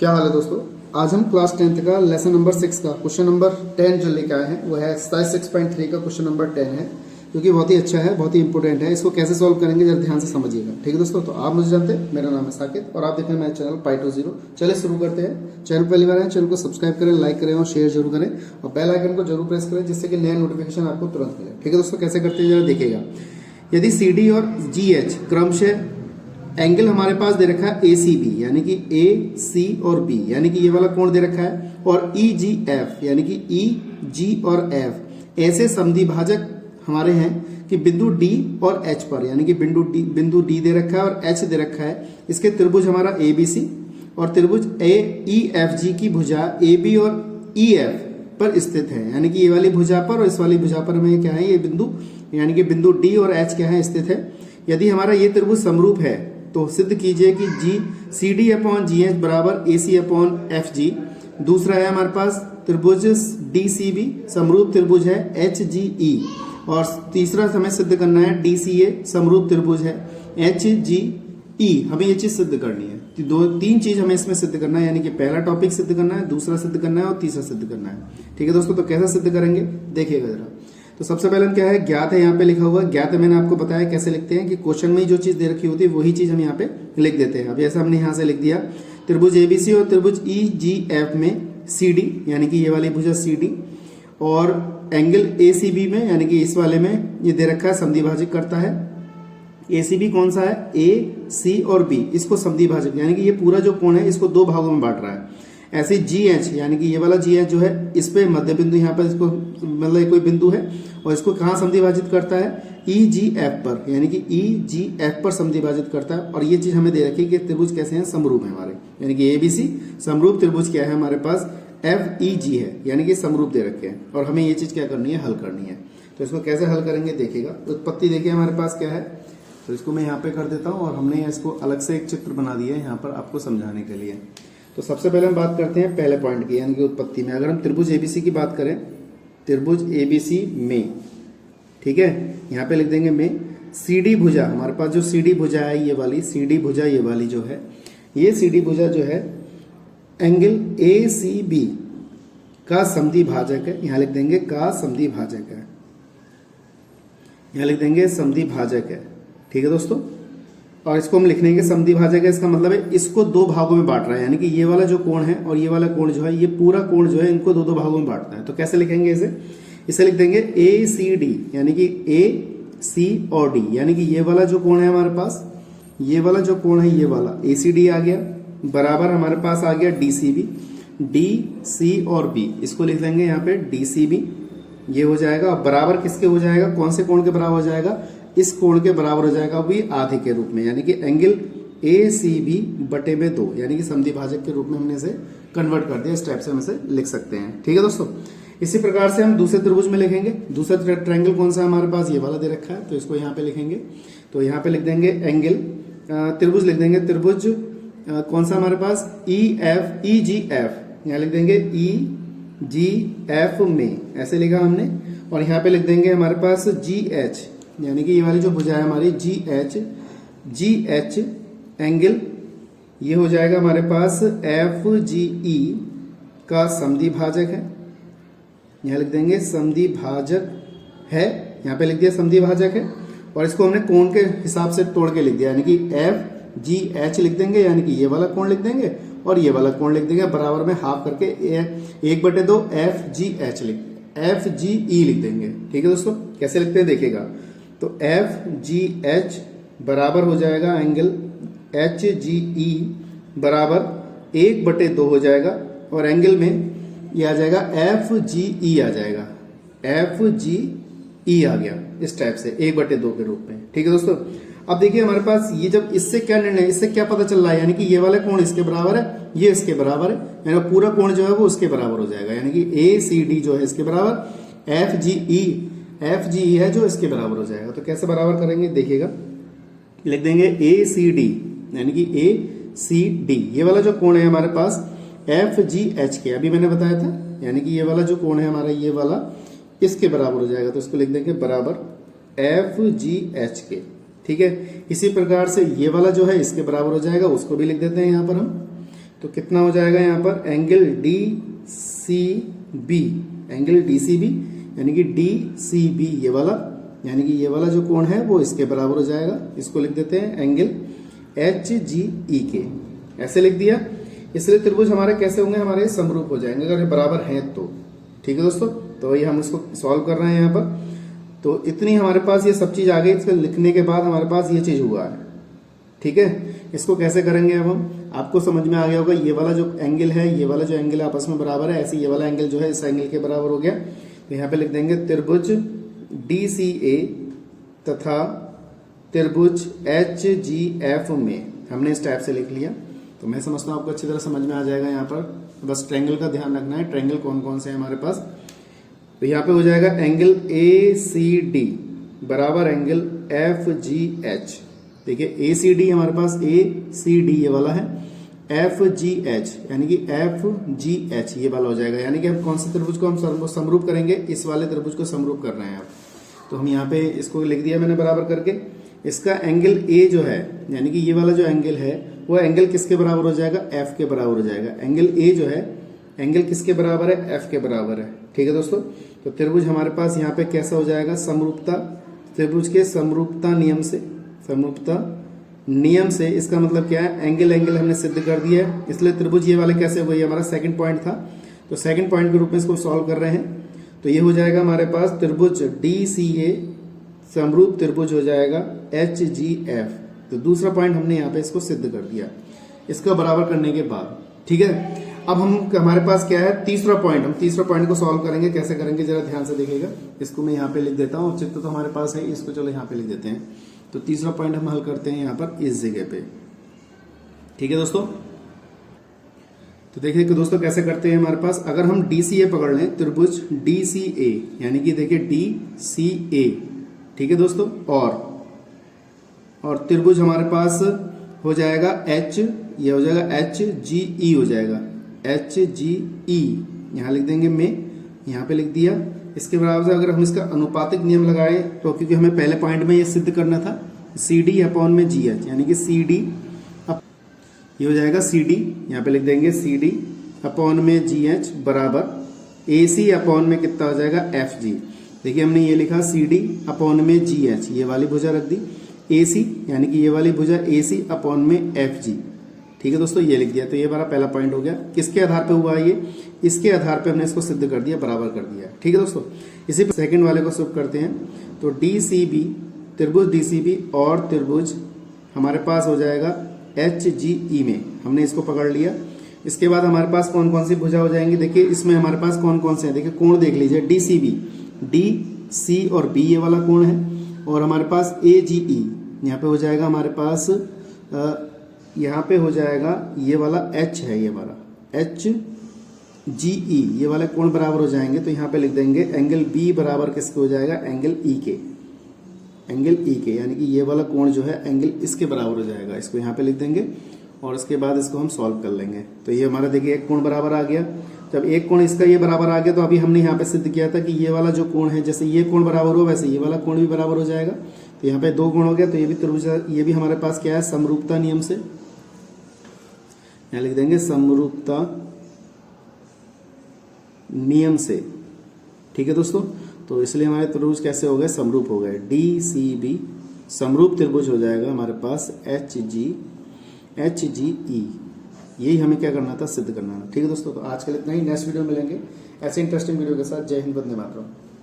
क्या हाल है दोस्तों। आज हम क्लास 10th का लेसन नंबर 6 का क्वेश्चन नंबर 10 जो लेकर आए हैं वो है एक्सरसाइज 6.3 का क्वेश्चन नंबर 10 है, जो कि बहुत ही अच्छा है, बहुत ही इंपॉर्टेंट है। इसको कैसे सॉल्व करेंगे जरा ध्यान से समझिएगा, ठीक है दोस्तों। तो आप मुझे जानते हैं, मेरा नाम है साकिब और आप देख रहे हैं मेरा चैनल पाई20। चलिए शुरू करते हैं। चैनल पहली बार है, चैनल को सब्सक्राइब करें, लाइक करें और शेयर जरूर करें और बेल आइकन को जरूर प्रेस करें जिससे कि नया नोटिफिकेशन आपको तुरंत मिले, ठीक है दोस्तों। कैसे करते हैं जरा देखिएगा। यदि CD और GH क्रमशः एंगल हमारे पास दे रखा है ACB यानी कि AC और B यानी कि ये वाला कोण दे रखा है, और EGF यानी कि EG और F ऐसे समद्विभाजक हमारे हैं कि बिंदु D और H पर, यानी कि बिंदु D दे रखा है और H दे रखा है। इसके त्रिभुज हमारा ABC और त्रिभुज AEFG की भुजा AB और EF पर स्थित है, यानी कि ये वाली भुजा पर और इस वाली भुजा पर हमें क्या है, ये बिंदु यानी कि बिंदु D और H क्या है, स्थित है। यदि हमारा ये त्रिभुज समरूप है तो सिद्ध कीजिए कि CD अपॉन GH बराबर AC अपॉन FG। दूसरा है हमारे पास त्रिभुज DCB समरूप त्रिभुज है HGE, और तीसरा हमें सिद्ध करना है DCA समरूप त्रिभुज है HGE। हमें ये चीज सिद्ध करनी है। तीन चीज हमें इसमें सिद्ध करना है, यानी कि पहला टॉपिक सिद्ध करना है, दूसरा सिद्ध करना है और तीसरा सिद्ध करना है, ठीक है दोस्तों। तो कैसे सिद्ध करेंगे देखिएगा जरा। तो सबसे पहले हम क्या है, ज्ञात है, यहाँ पे लिखा हुआ है ज्ञात है। मैंने आपको बताया कैसे लिखते हैं कि क्वेश्चन में जो चीज दे रखी होती है वही चीज हम यहाँ पे लिख देते हैं। अब ऐसा हमने यहाँ से लिख दिया, त्रिभुज ABC और त्रिभुज EGF में CD यानी कि ये वाली भुजा CD और एंगल ACB में यानी कि इस वाले में ये दे रखा है समद्विभाजक करता है। ACB कौन सा है, A, C और B, इसको समद्विभाजक यानी कि ये पूरा जो कोण है इसको दो भागों में बांट रहा है। ऐसे GH यानी कि ये वाला GH जो है इस पे मध्य बिंदु, यहाँ पर इसको मतलब कोई बिंदु है और इसको कहाँ समद्विभाजित करता है, EGF पर, यानी कि EGF पर समद्विभाजित करता है। और ये चीज हमें दे रखी है कि त्रिभुज कैसे हैं, समरूप है हमारे, यानी कि ABC समरूप त्रिभुज क्या है हमारे पास, FEG है, यानी कि समरूप दे रखे हैं। और हमें ये चीज क्या करनी है, हल करनी है। तो इसको कैसे हल करेंगे देखिएगा। उत्पत्ति देखिए हमारे पास क्या है, तो इसको मैं यहाँ पे कर देता हूँ और हमने इसको अलग से एक चित्र बना दिया है यहाँ पर आपको समझाने के लिए। तो सबसे पहले हम बात करते हैं पहले पॉइंट की, यानी कि उत्पत्ति में। अगर हम त्रिभुज ABC की बात करें, त्रिभुज ABC में, ठीक है, यहाँ पे लिख देंगे में CD भुजा, हमारे पास जो CD भुजा है ये वाली CD भुजा, ये वाली जो है, ये CD भुजा जो है एंगल ACB का समद्विभाजक है। यहाँ लिख देंगे का समद्विभाजक है, यहाँ लिख देंगे समद्विभाजक है, ठीक है दोस्तों। और इसको हम लिख लेंगे समद्विभाजक है, इसका मतलब है इसको दो भागों में बांट रहा है, यानी कि ये वाला जो कोण है और ये वाला कोण जो है, ये पूरा कोण जो है इनको दो दो भागों में बांटता है। तो कैसे लिखेंगे इसे लिख देंगे ACD यानी कि AC और D, यानी कि ये वाला जो कोण है हमारे पास, ये वाला जो कोण है ये वाला ACD आ गया, बराबर हमारे पास आ गया DCB, DC और B, इसको लिख देंगे यहाँ पे DCB, ये हो जाएगा। बराबर किसके हो जाएगा, कौन से कोण के बराबर हो जाएगा, इस कोण के बराबर हो जाएगा भी आधे के रूप में, यानी कि एंगल ACB बटे में 2, यानी कि समद्विभाजक के रूप में हमने इसे कन्वर्ट कर दिया। इस टाइप से हम इसे लिख सकते हैं, ठीक है दोस्तों। इसी प्रकार से हम दूसरे त्रिभुज में लिखेंगे। दूसरा ट्रायंगल कौन सा हमारे पास, ये वाला दे रखा है, तो इसको यहाँ पे लिखेंगे। तो यहाँ पे लिख देंगे एंगल त्रिभुज, लिख देंगे त्रिभुज कौन सा हमारे पास, EGF, यहाँ लिख देंगे EGF में, ऐसे लिखा हमने। और यहाँ पे लिख देंगे हमारे पास GH, यानी कि ये वाली जो भुजा है हमारी GH एंगल, ये हो जाएगा हमारे पास FGE का समद्विभाजक है, यहाँ लिख देंगे समद्विभाजक है, यहाँ पे लिख दिया समद्विभाजक है। और इसको हमने कोण के हिसाब से तोड़ के लिख दिया, यानी कि FGH लिख देंगे, यानी कि ये वाला कोण लिख देंगे और ये वाला कोण लिख देंगे, बराबर में हाफ करके 1/2 FGE लिख देंगे, ठीक है दोस्तों। कैसे लिखते हैं देखिएगा। तो FGH बराबर हो जाएगा एंगल HGE बराबर 1/2 हो जाएगा, और एंगल में ये आ जाएगा FGE आ जाएगा, FGE आ गया इस टाइप से 1/2 के रूप में, ठीक है दोस्तों। अब देखिए हमारे पास ये जब इससे क्या निर्णय, इससे क्या पता चल रहा है, यानी कि ये वाला कोण इसके बराबर है, ये इसके बराबर है, यानी पूरा कोण जो है वो उसके बराबर हो जाएगा, यानी कि ACD जो है इसके बराबर, FGE है जो इसके बराबर हो जाएगा। तो कैसे बराबर करेंगे देखिएगा। लिख देंगे ACD यानी कि ACD, ये वाला जो कोण है हमारे पास FGH के, अभी मैंने बताया था, यानी कि ये वाला जो कोण है हमारा ये वाला इसके बराबर हो जाएगा। तो इसको लिख देंगे बराबर FGH के, ठीक है। इसी प्रकार से ये वाला जो है इसके बराबर हो जाएगा, उसको भी लिख देते हैं यहाँ पर हम। तो कितना हो जाएगा यहाँ पर angle D C B, angle D C B यानी कि डी सी बी ये वाला, यानी कि ये वाला जो कोण है वो इसके बराबर हो जाएगा। इसको लिख देते हैं एंगल एच जी ई के, ऐसे लिख दिया। इसलिए त्रिभुज हमारे कैसे होंगे, हमारे समरूप हो जाएंगे अगर ये बराबर हैं तो। ठीक है दोस्तों, तो ये हम इसको सॉल्व कर रहे हैं यहाँ पर। तो इतनी हमारे पास ये सब चीज आ गई, इसको लिखने के बाद हमारे पास ये चीज हुआ है। ठीक है, इसको कैसे करेंगे अब हम, आपको समझ में आ गया होगा। ये वाला जो एंगल है, ये वाला जो एंगल आपस में बराबर है, ऐसे ये वाला एंगल जो है इस एंगल के बराबर हो गया। तो यहाँ पे लिख देंगे त्रिभुज DCA तथा त्रिभुज HGF में, हमने इस टाइप से लिख लिया। तो मैं समझता हूँ आपको अच्छी तरह समझ में आ जाएगा। यहाँ पर बस ट्रायंगल का ध्यान रखना है, ट्रायंगल कौन कौन से हैं हमारे पास। तो यहाँ पे हो जाएगा एंगल ACD बराबर एंगल FGH। देखिए ACD हमारे पास ACD ये वाला है, FGH यानी कि FGH ये वाला हो जाएगा। यानी कि हम कौन से त्रिभुज को हम समरूप करेंगे, इस वाले त्रिभुज को समरूप कर रहे हैं आप। तो हम यहाँ पे इसको लिख दिया मैंने बराबर करके। इसका एंगल A जो है, यानी कि ये वाला जो एंगल है वो एंगल किसके बराबर हो जाएगा, F के बराबर हो जाएगा। एंगल A जो है एंगल किसके बराबर है, F के बराबर है। ठीक है दोस्तों, तो त्रिभुज हमारे पास यहाँ पे कैसा हो जाएगा, समरूपता, त्रिभुज के समरूपता नियम से, समरूपता नियम से इसका मतलब क्या है, एंगल एंगल हमने सिद्ध कर दिया है। इसलिए त्रिभुज ये वाले कैसे हुए, हमारा सेकंड पॉइंट था, तो सेकंड पॉइंट के रूप में इसको सॉल्व कर रहे हैं। तो ये हो जाएगा हमारे पास त्रिभुज DCA समरूप त्रिभुज हो जाएगा HGF। तो दूसरा पॉइंट हमने यहाँ पे इसको सिद्ध कर दिया इसका बराबर करने के बाद। ठीक है, अब हम हमारे पास क्या है, तीसरा पॉइंट। हम तीसरा पॉइंट को सॉल्व करेंगे, कैसे करेंगे जरा ध्यान से देखिएगा। इसको मैं यहाँ पे लिख देता हूँ, चित्र तो हमारे पास है, इसको चलो यहाँ पे लिख देते हैं। तो तीसरा पॉइंट हम हल करते हैं यहाँ पर इस जगह पे। ठीक है दोस्तों, तो देखिए कि दोस्तों कैसे करते हैं हमारे पास, अगर हम DCA पकड़ लें, त्रिभुज DCA यानी कि देखिए DCA, ठीक है दोस्तों, और त्रिभुज हमारे पास हो जाएगा H, ये हो जाएगा HGE हो जाएगा, HGE यहाँ लिख देंगे, में यहाँ पे लिख दिया। इसके बराबर से अगर हम इसका अनुपातिक नियम लगाए तो, क्योंकि हमें पहले पॉइंट में ये सिद्ध करना था, CD अपॉन में GH यानी कि CD, ये हो जाएगा CD, यहाँ पे लिख देंगे CD अपॉन में GH बराबर AC अपॉन में कितना हो जाएगा, FG। देखिए हमने ये लिखा CD अपॉन में GH, ये वाली भुजा रख दी, AC यानी कि ये वाली भुजा AC अपॉन में FG। ठीक है दोस्तों, ये लिख दिया। तो ये हमारा पहला पॉइंट हो गया। किसके आधार पे हुआ ये, इसके आधार पे हमने इसको सिद्ध कर दिया, बराबर कर दिया। ठीक है दोस्तों, इसी पे सेकंड वाले को सिद्ध करते हैं। तो DCB, त्रिभुज DCB और त्रिभुज हमारे पास हो जाएगा HGE में, हमने इसको पकड़ लिया। इसके बाद हमारे पास कौन कौन सी भुजा हो जाएंगी, देखिए इसमें हमारे पास कौन कौन से हैं, देखिए कोण देख लीजिए, DCB, D, C और B ये वाला कोण है, और हमारे पास AGE यहाँ पे हो जाएगा हमारे पास, यहाँ पे हो जाएगा ये वाला H है, ये वाला HGE, ये वाले कोण बराबर हो जाएंगे। तो यहाँ पे लिख देंगे एंगल B बराबर किसके हो जाएगा, एंगल E के, एंगल E के, यानी कि ये वाला कोण जो है एंगल इसके बराबर हो जाएगा। इसको यहाँ पे लिख देंगे और उसके बाद इसको हम सॉल्व कर लेंगे। तो ये हमारा देखिए एक कोण बराबर आ गया। जब एक कोण इसका ये बराबर आ गया तो अभी हमने यहाँ पे सिद्ध किया था कि ये वाला जो कोण है, जैसे ये कोण बराबर हो वैसे ये वाला कोण भी बराबर हो जाएगा। तो यहाँ पे दो कोण हो गया, तो ये भी त्रिभुज, ये भी हमारे पास क्या है, समरूपता नियम से, यहाँ लिख देंगे समरूपता नियम से। ठीक है दोस्तों, तो इसलिए हमारे त्रिभुज कैसे हो गए, समरूप हो गए। DCB समरूप त्रिभुज हो जाएगा हमारे पास HGE। यही हमें क्या करना था, सिद्ध करना था। ठीक है दोस्तों, तो आज के लिए इतना ही। नेक्स्ट वीडियो मिलेंगे ऐसे इंटरेस्टिंग वीडियो के साथ। जय हिंद, वंदे मातरम।